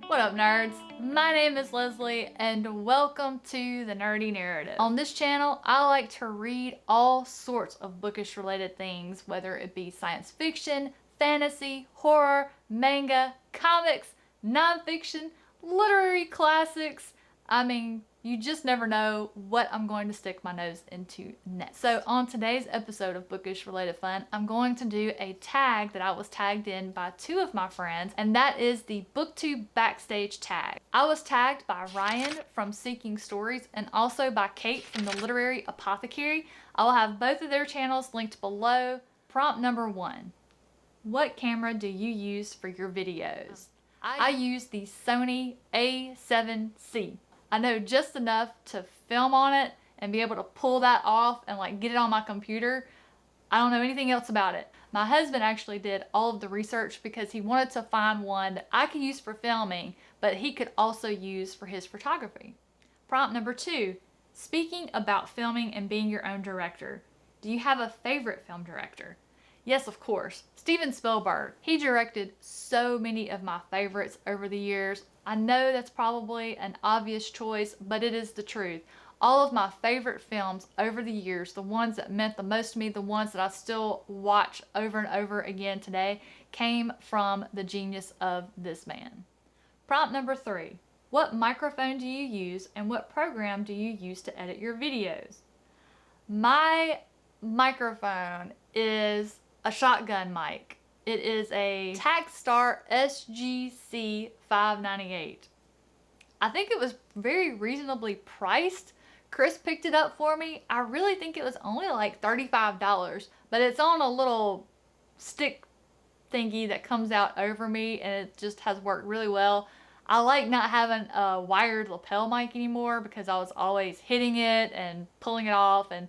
What up, nerds? My name is Leslie and welcome to the Nerdy Narrative. On this channel, I like to read all sorts of bookish related things, whether it be science fiction, fantasy, horror, manga, comics, nonfiction, literary classics. I mean, you just never know what I'm going to stick my nose into next. So on today's episode of Bookish Related Fun, I'm going to do a tag that I was tagged in by two of my friends, and that is the BookTube Backstage Tag. I was tagged by Ryan from Seeking Stories and also by Kate from the Literary Apothecary. I will have both of their channels linked below. Prompt number 1. What camera do you use for your videos? I use the Sony A7C. I know just enough to film on it and be able to pull that off and like get it on my computer. I don't know anything else about it. My husband actually did all of the research because he wanted to find one that I could use for filming, but he could also use for his photography. Prompt number 2, speaking about filming and being your own director. Do you have a favorite film director? Yes, of course, Steven Spielberg. He directed so many of my favorites over the years. I know that's probably an obvious choice, but it is the truth. All of my favorite films over the years, the ones that meant the most to me, the ones that I still watch over and over again today, came from the genius of this man. Prompt number 3. What microphone do you use and what program do you use to edit your videos? My microphone is a shotgun mic. It is a Tagstar SGC 598. I think it was very reasonably priced. Chris picked it up for me. I really think it was only like $35, but it's on a little stick thingy that comes out over me and it just has worked really well. I like not having a wired lapel mic anymore because I was always hitting it and pulling it off and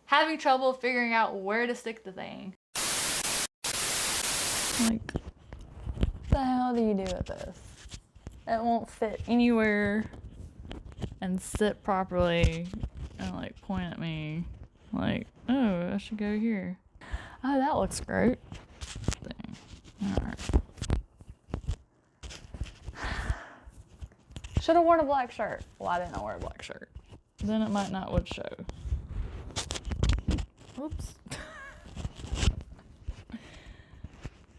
having trouble figuring out where to stick the thing. Like, what the hell do you do with this? It won't fit anywhere and sit properly and like point at me like, oh, I should go here. Oh, that looks great. Alright. Should have worn a black shirt. Well, I didn't wear a black shirt. Then it might not would show. Oops.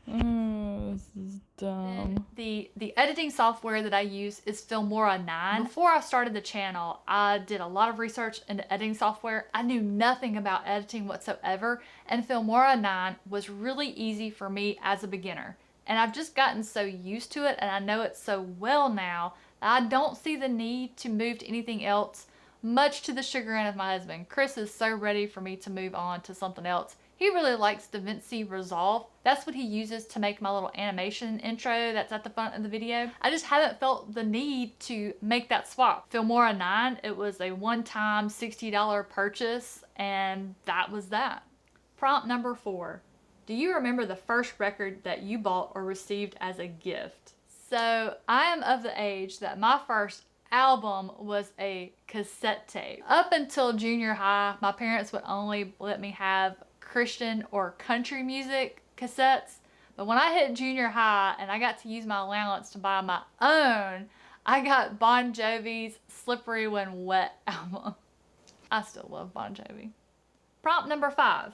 Oh, this is dumb. The editing software that I use is Filmora 9. Before I started the channel, I did a lot of research into editing software. I knew nothing about editing whatsoever, and Filmora 9 was really easy for me as a beginner. And I've just gotten so used to it and I know it so well now that I don't see the need to move to anything else, much to the chagrin of my husband. Chris is so ready for me to move on to something else. He really likes DaVinci Resolve. That's what he uses to make my little animation intro that's at the front of the video. I just haven't felt the need to make that swap. Filmora 9, it was a one-time $60 purchase, and that was that. Prompt number 4. Do you remember the first record that you bought or received as a gift? So I am of the age that my first album was a cassette tape. Up until junior high, my parents would only let me have Christian or country music cassettes, but when I hit junior high and I got to use my allowance to buy my own, I got Bon Jovi's Slippery When Wet album. I still love Bon Jovi. Prompt number 5.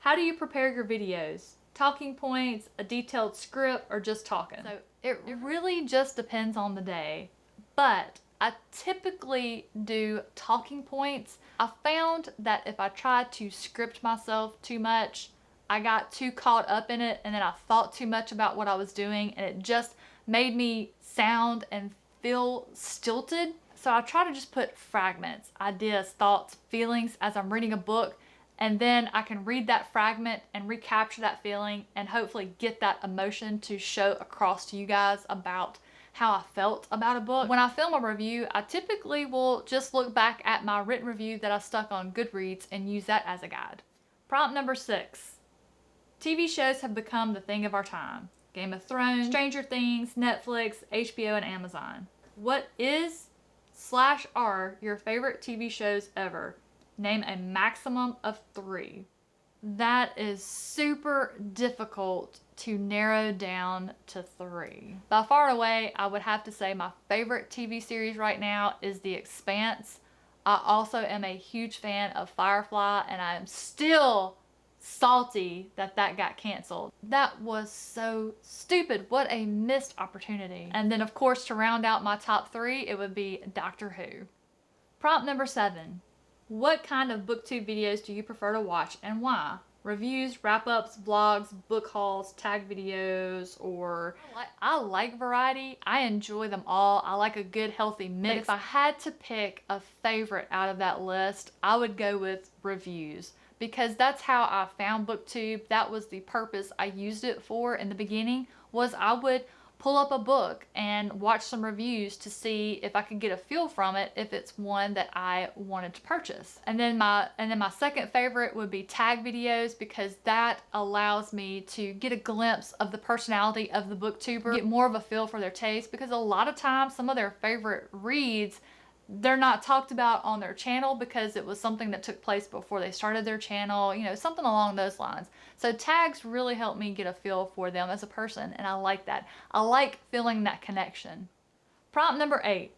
How do you prepare your videos? Talking points, a detailed script, or just talking? So it really just depends on the day, but I typically do talking points. I found that if I tried to script myself too much, I got too caught up in it and then I thought too much about what I was doing and it just made me sound and feel stilted. So I try to just put fragments, ideas, thoughts, feelings as I'm reading a book, and then I can read that fragment and recapture that feeling and hopefully get that emotion to show across to you guys about how I felt about a book. When I film a review, I typically will just look back at my written review that I stuck on Goodreads and use that as a guide. Prompt number 6. TV shows have become the thing of our time. Game of Thrones, Stranger Things, Netflix, HBO, and Amazon. What is/are your favorite TV shows ever? Name a maximum of 3. That is super difficult to narrow down to 3. By far and away, I would have to say my favorite TV series right now is The Expanse. I also am a huge fan of Firefly, and I am still salty that that got canceled. That was so stupid. What a missed opportunity. And then of course, to round out my top 3, it would be Doctor Who. Prompt number 7. What kind of BookTube videos do you prefer to watch and why? Reviews, wrap-ups, vlogs, book hauls, tag videos, or... I like variety. I enjoy them all. I like a good healthy mix. But if I had to pick a favorite out of that list, I would go with reviews, because that's how I found BookTube. That was the purpose I used it for in the beginning, was I would pull up a book and watch some reviews to see if I could get a feel from it, if it's one that I wanted to purchase. And then my second favorite would be tag videos, because that allows me to get a glimpse of the personality of the booktuber, get more of a feel for their taste, because a lot of times some of their favorite reads, they're not talked about on their channel because it was something that took place before they started their channel, you know, something along those lines. So tags really help me get a feel for them as a person, and I like that. I like feeling that connection. Prompt number 8.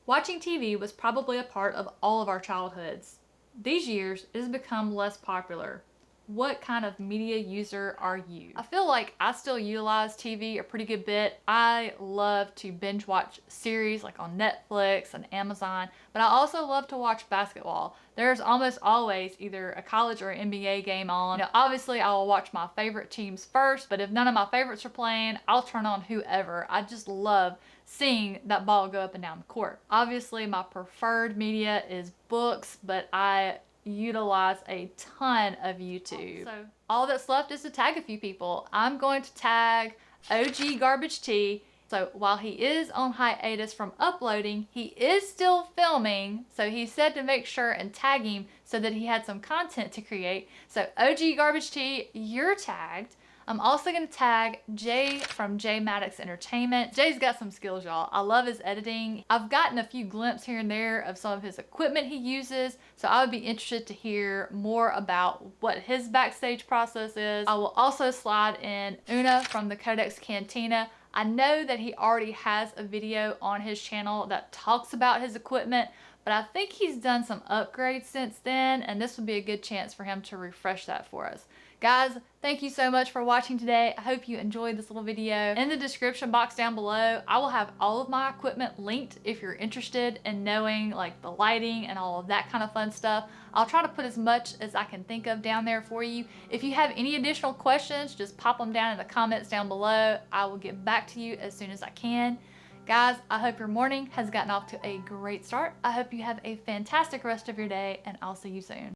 Watching TV was probably a part of all of our childhoods. These years, it has become less popular. What kind of media user are you? I feel like I still utilize TV a pretty good bit. I love to binge watch series like on Netflix and Amazon, but I also love to watch basketball. There's almost always either a college or an NBA game on. Now, obviously, I will watch my favorite teams first, but if none of my favorites are playing, I'll turn on whoever. I just love seeing that ball go up and down the court. Obviously, my preferred media is books, but I utilize a ton of YouTube. So all that's left is to tag a few people. I'm going to tag OG Garbage Tea. So while he is on hiatus from uploading, he is still filming. So he said to make sure and tag him so that he had some content to create. So OG Garbage Tea, you're tagged. I'm also going to tag Jay from J Maddox Entertainment. Jay's got some skills, y'all. I love his editing. I've gotten a few glimpses here and there of some of his equipment he uses, so I would be interested to hear more about what his backstage process is. I will also slide in Una from the Codex Cantina. I know that he already has a video on his channel that talks about his equipment, but I think he's done some upgrades since then, and this would be a good chance for him to refresh that for us. Guys, thank you so much for watching today. I hope you enjoyed this little video. In the description box down below, I will have all of my equipment linked if you're interested in knowing like the lighting and all of that kind of fun stuff. I'll try to put as much as I can think of down there for you. If you have any additional questions, just pop them down in the comments down below. I will get back to you as soon as I can. Guys, I hope your morning has gotten off to a great start. I hope you have a fantastic rest of your day, and I'll see you soon.